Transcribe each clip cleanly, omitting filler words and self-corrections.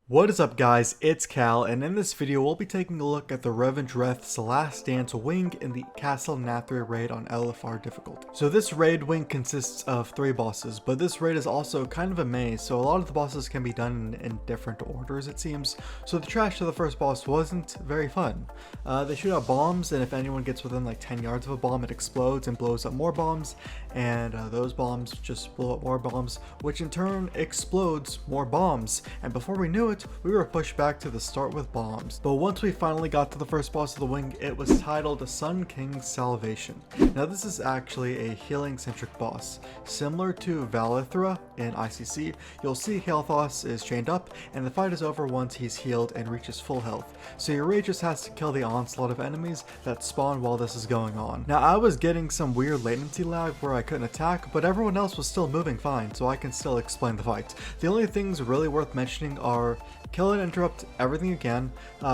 What is up guys, it's Cal, and in this video we'll be taking a look at the Revendreth's Last Dance wing in the Castle Nathria raid on LFR difficulty. So this raid wing consists of 3 bosses, but this raid is also kind of a maze, so a lot of the bosses can be done in different orders it seems. So the trash to the first boss wasn't very fun. They shoot out bombs, and if anyone gets within like 10 yards of a bomb it explodes and blows up more bombs, and those bombs just blow up more bombs, which in turn explodes more bombs, and before we knew it, we were pushed back to the start with bombs. But once we finally got to the first boss of the wing, it was titled Sun King's Salvation. Now this is actually a healing centric boss. Similar to Valithra in ICC, you'll see kael'thas is chained up and the fight is over once he's healed and reaches full health. So your raid just has to kill the onslaught of enemies that spawn while this is going on. Now I was getting some weird latency lag where I couldn't attack, but everyone else was still moving fine, so I can still explain the fight. The only things really worth mentioning are kill and interrupt everything you can.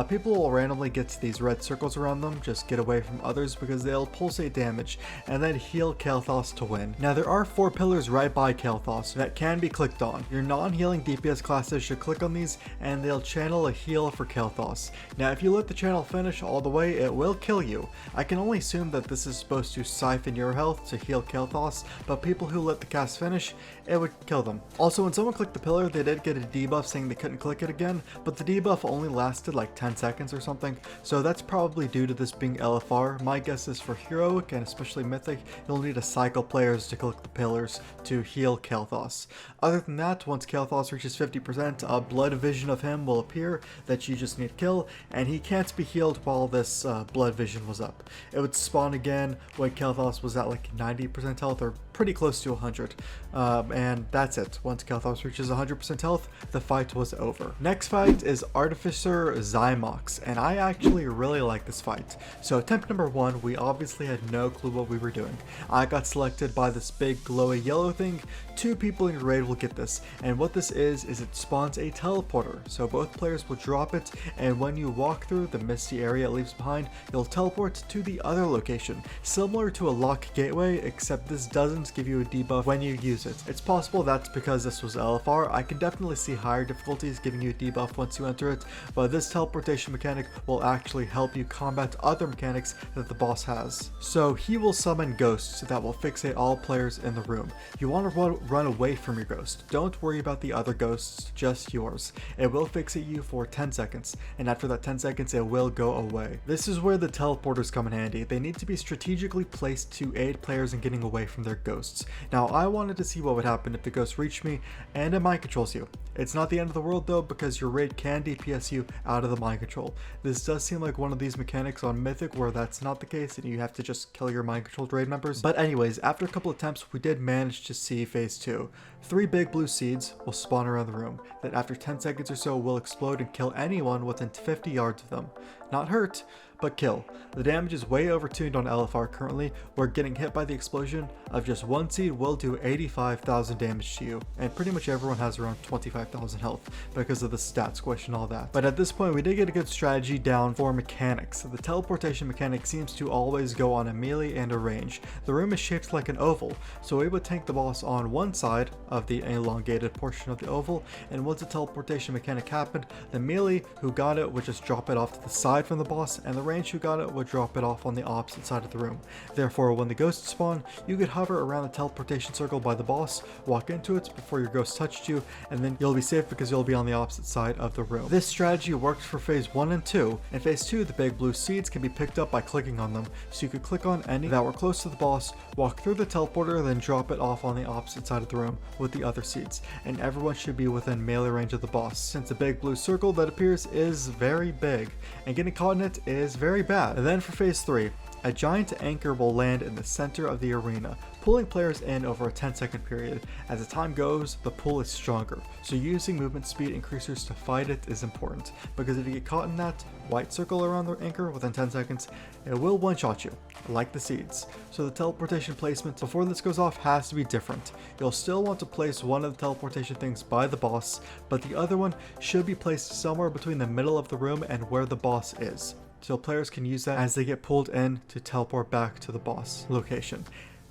People will randomly get to these red circles around them, just get away from others because they'll pulsate damage, and then heal kael'thas to win. Now there are 4 pillars right by kael'thas that can be clicked on. Your non-healing DPS classes should click on these and they'll channel a heal for kael'thas. Now if you let the channel finish all the way, it will kill you. I can only assume that this is supposed to siphon your health to heal kael'thas, but people who let the cast finish, it would kill them. Also, when someone clicked the pillar, they did get a debuff saying they couldn't click it again, but the debuff only lasted like 10 seconds or something, so that's probably due to this being LFR. My guess is for heroic and especially mythic, you'll need to cycle players to click the pillars to heal kael'thas. Other than that, once kael'thas reaches 50%, a blood vision of him will appear that you just need to kill, and he can't be healed while this blood vision was up. It would spawn again when kael'thas was at like 90% health or pretty close to 100, and that's it. Once kael'thas reaches 100% health, the fight was over. Next fight is Artificer Zymox, and I actually really like this fight. So attempt number 1, we obviously had no clue what we were doing. I got selected by this big glowy yellow thing. 2 people in your raid will get this, and what this is it spawns a teleporter, so both players will drop it, and when you walk through the misty area it leaves behind, you'll teleport to the other location, similar to a lock gateway, except this doesn't give you a debuff when you use it. It's possible that's because this was LFR. I can definitely see higher difficulties giving you a debuff once you enter it, but this teleportation mechanic will actually help you combat other mechanics that the boss has. So he will summon ghosts that will fixate all players in the room. You want to run away from your ghost. Don't worry about the other ghosts, just yours. It will fixate you for 10 seconds, and after that 10 seconds it will go away. This is where the teleporters come in handy. They need to be strategically placed to aid players in getting away from their ghosts. Now I wanted to see what would happen if the ghost reached me and it mind controls you. It's not the end of the world though, because your raid can DPS you out of the mind control. This does seem like one of these mechanics on Mythic where that's not the case and you have to just kill your mind controlled raid members. But anyways, after a couple attempts we did manage to see phase 2. 3 big blue seeds will spawn around the room that after 10 seconds or so will explode and kill anyone within 50 yards of them. Not hurt, but kill. The damage is way overtuned on LFR currently, where getting hit by the explosion of just 1 seed will do 85,000 damage to you, and pretty much everyone has around 25,000 health because of the stat squish and all that. But at this point we did get a good strategy down for mechanics. The teleportation mechanic seems to always go on a melee and a range. The room is shaped like an oval, so we would tank the boss on one side of the elongated portion of the oval, and once the teleportation mechanic happened, the melee who got it would just drop it off to the side from the boss, and the range who got it would drop it off on the opposite side of the room. Therefore, when the ghosts spawn, you could hover around the teleportation circle by the boss, walk into it before your ghost touched you, and then you'll be safe because you'll be on the opposite side of the room. This strategy worked for phase 1 and 2. In phase 2, the big blue seeds can be picked up by clicking on them, so you could click on any that were close to the boss, walk through the teleporter, then drop it off on the opposite side of the room with the other seeds, and everyone should be within melee range of the boss, since the big blue circle that appears is very big, and getting caught in it is very bad. And then for phase 3, a giant anchor will land in the center of the arena, pulling players in over a 10-second period. As the time goes, the pull is stronger, so using movement speed increasers to fight it is important, because if you get caught in that white circle around the anchor within 10 seconds, it will one-shot you, like the seeds. So the teleportation placement before this goes off has to be different. You'll still want to place one of the teleportation things by the boss, but the other one should be placed somewhere between the middle of the room and where the boss is, so players can use that as they get pulled in to teleport back to the boss location.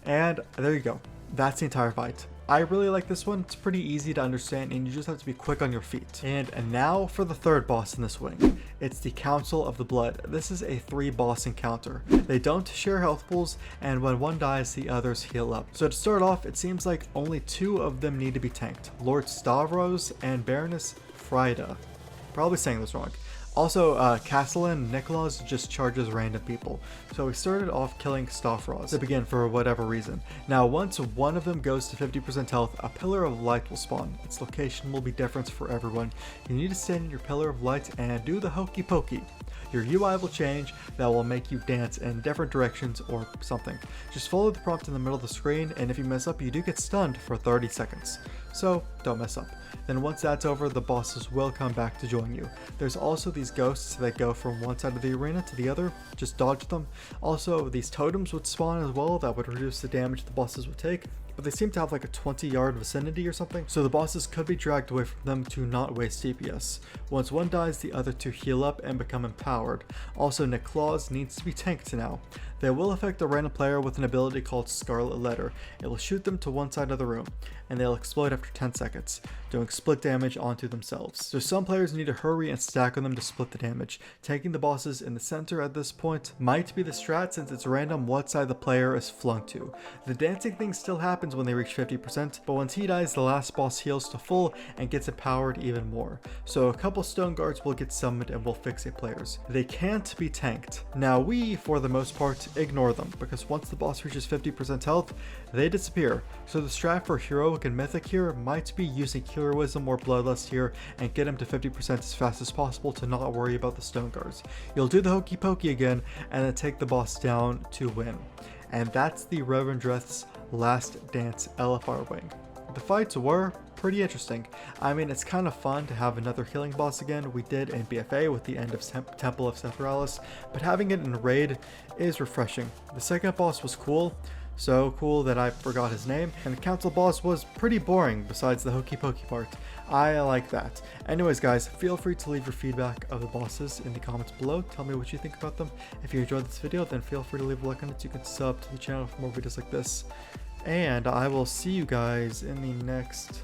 And there you go. That's the entire fight. I really like this one. It's pretty easy to understand and you just have to be quick on your feet. And now for the third boss in this wing. It's the Council of the Blood. This is a 3 boss encounter. They don't share health pools, and when one dies, the others heal up. So to start off, it seems like only 2 of them need to be tanked. Lord Stavros and Baroness Frida. Probably saying this wrong. Also, Castellan Nicholas just charges random people. So we started off killing Stavros to begin for whatever reason. Now once one of them goes to 50% health, a Pillar of Light will spawn. Its location will be different for everyone. You need to stand in your Pillar of Light and do the hokey pokey. Your UI will change, that will make you dance in different directions or something. Just follow the prompt in the middle of the screen, and if you mess up, you do get stunned for 30 seconds. So don't mess up. Then once that's over, the bosses will come back to join you. There's also these ghosts that go from one side of the arena to the other, just dodge them. Also, these totems would spawn as well that would reduce the damage the bosses would take, but they seem to have like a 20-yard vicinity or something, so the bosses could be dragged away from them to not waste DPS. Once one dies, the other 2 heal up and become empowered. Also, Niklaus needs to be tanked now. They will affect a random player with an ability called Scarlet Letter. It will shoot them to one side of the room, and they'll explode after 10 seconds, doing split damage onto themselves. So some players need to hurry and stack on them to split the damage. Taking the bosses in the center at this point might be the strat since it's random what side the player is flung to. The dancing thing still happens when they reach 50%, but once he dies, the last boss heals to full and gets empowered even more. So a couple stone guards will get summoned and will fixate players. They can't be tanked. Now we, for the most part, ignore them, because once the boss reaches 50% health, they disappear. So the strat for heroic and mythic here might be using heroism or bloodlust here and get him to 50% as fast as possible to not worry about the stone guards. You'll do the hokey pokey again and then take the boss down to win. And that's the Revendreth's Last Dance LFR wing. The fights were pretty interesting. I mean, it's kind of fun to have another healing boss again. We did in BFA with the end of Temple of Sephiroth, but having it in Raid is refreshing. The second boss was cool, so cool that I forgot his name, and the council boss was pretty boring besides the hokey pokey part. I like that. Anyways guys, feel free to leave your feedback of the bosses in the comments below. Tell me what you think about them. If you enjoyed this video, then feel free to leave a like on it. You can sub to the channel for more videos like this. And I will see you guys in the next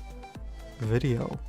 video.